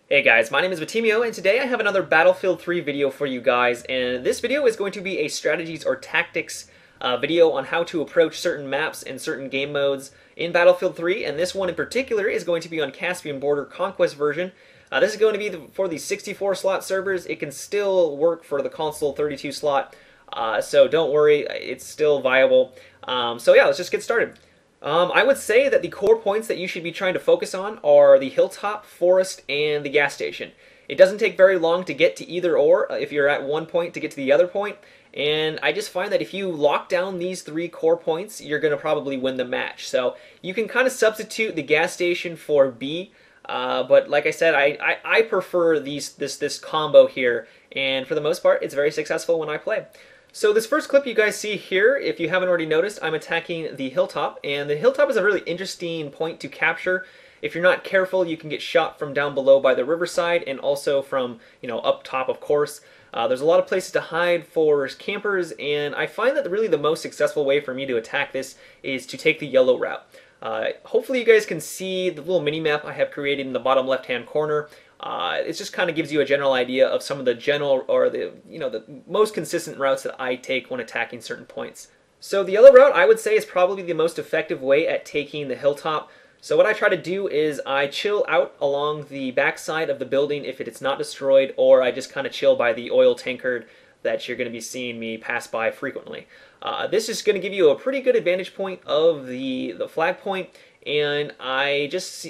Hey guys, my name is Batimio, and today I have another Battlefield 3 video for you guys, and this video is going to be a strategies or tactics video on how to approach certain maps and certain game modes in Battlefield 3, and this one in particular is going to be on Caspian Border Conquest version. This is going to be for the 64 slot servers. It can still work for the console 32 slot, so don't worry, it's still viable. So yeah, let's just get started. I would say that the core points that you should be trying to focus on are the hilltop, forest, and the gas station. It doesn't take very long to get to either or if you're at one point to get to the other point, and I just find that if you lock down these three core points, you're going to probably win the match. So you can kind of substitute the gas station for B, but like I said, I prefer this combo here, and for the most part, it's very successful when I play. So this first clip you guys see here, if you haven't already noticed, I'm attacking the hilltop, and the hilltop is a really interesting point to capture. If you're not careful, you can get shot from down below by the riverside, and also from, up top, of course. There's a lot of places to hide for campers, and I find that really the most successful way for me to attack this is to take the yellow route. Hopefully you guys can see the little mini-map I have created in the bottom left-hand corner. It just kind of gives you a general idea of some of the general, or the most consistent routes that I take when attacking certain points. So the yellow route, I would say, is probably the most effective way at taking the hilltop. So what I try to do is I chill out along the backside of the building if it is not destroyed, or I just kind of chill by the oil tankard that you're going to be seeing me pass by frequently. This is going to give you a pretty good advantage point of the flag point, and I just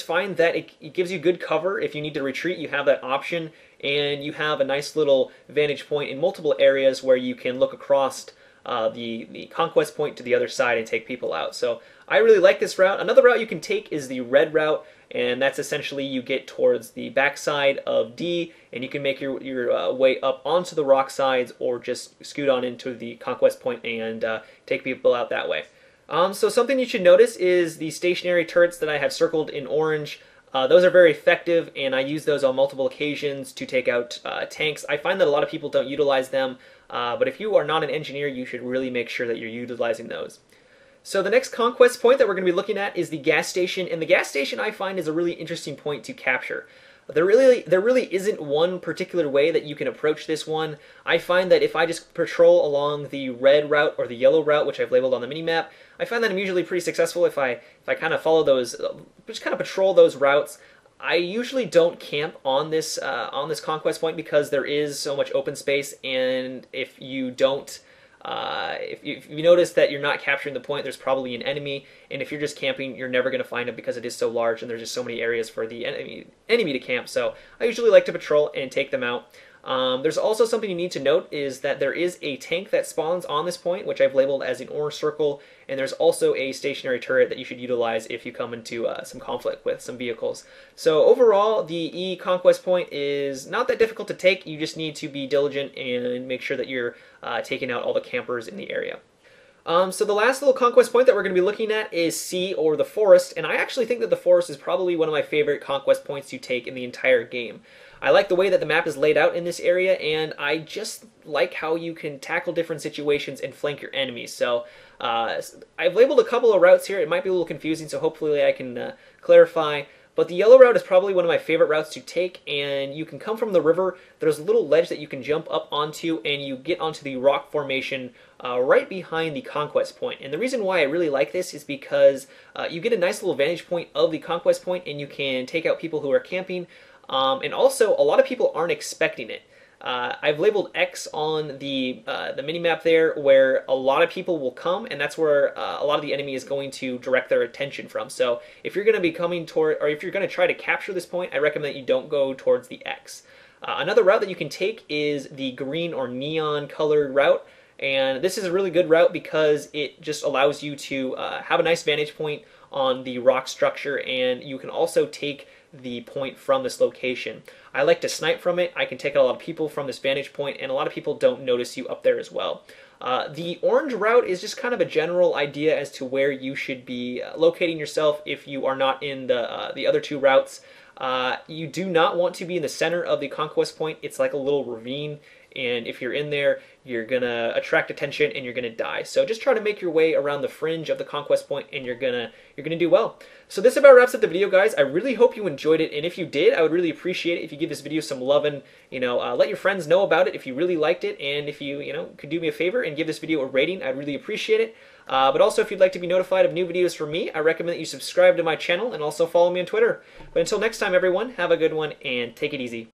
find that it gives you good cover. If you need to retreat, you have that option, and you have a nice little vantage point in multiple areas where you can look across the conquest point to the other side and take people out. So I really like this route. Another route you can take is the red route, and that's essentially you get towards the backside of D, and you can make your way up onto the rock sides, or just scoot on into the conquest point and take people out that way. So something you should notice is the stationary turrets that I have circled in orange. Those are very effective, and I use those on multiple occasions to take out tanks. I find that a lot of people don't utilize them, but if you are not an engineer, you should really make sure that you're utilizing those. So the next conquest point that we're going to be looking at is the gas station, and the gas station I find is a really interesting point to capture. There really isn't one particular way that you can approach this one. I find that if I just patrol along the red route or the yellow route, which I've labeled on the mini-map, I find that I'm usually pretty successful if I kind of follow those, just kind of patrol those routes. I usually don't camp on this conquest point because there is so much open space, and if you don't, if you notice that you're not capturing the point, there's probably an enemy, and if you're just camping, you're never going to find it because it is so large and there's just so many areas for the enemy to camp. So I usually like to patrol and take them out. There's also something you need to note is that there is a tank that spawns on this point, which I've labeled as an orange circle, and there's also a stationary turret that you should utilize if you come into some conflict with some vehicles. So overall, the E conquest point is not that difficult to take. You just need to be diligent and make sure that you're taking out all the campers in the area. So the last little conquest point that we're going to be looking at is C, or the forest, and I actually think that the forest is probably one of my favorite conquest points to take in the entire game. I like the way that the map is laid out in this area, and I just like how you can tackle different situations and flank your enemies. So I've labeled a couple of routes here. It might be a little confusing, so hopefully I can clarify. But the yellow route is probably one of my favorite routes to take, and you can come from the river. There's a little ledge that you can jump up onto, and you get onto the rock formation right behind the conquest point. And the reason why I really like this is because you get a nice little vantage point of the conquest point, and you can take out people who are camping. And also, a lot of people aren't expecting it. I've labeled X on the mini-map there, where a lot of people will come, and that's where a lot of the enemy is going to direct their attention from. So if you're going to be coming toward, or if you're going to try to capture this point, I recommend that you don't go towards the X. Another route that you can take is the green or neon colored route, and this is a really good route because it just allows you to have a nice vantage point on the rock structure, and you can also take the point from this location. I like to snipe from it. I can take out a lot of people from this vantage point, and a lot of people don't notice you up there as well. The orange route is just kind of a general idea as to where you should be locating yourself if you are not in the other two routes. You do not want to be in the center of the conquest point. It's like a little ravine, and if you're in there, you're gonna attract attention and you're gonna die. So just try to make your way around the fringe of the conquest point, and you're gonna do well. So this about wraps up the video, guys. I really hope you enjoyed it, and if you did, I would really appreciate it if you give this video some love and let your friends know about it if you really liked it, and if you could do me a favor and give this video a rating, I'd really appreciate it. But also, if you'd like to be notified of new videos from me, I recommend that you subscribe to my channel and also follow me on Twitter. But until next time, everyone, have a good one and take it easy.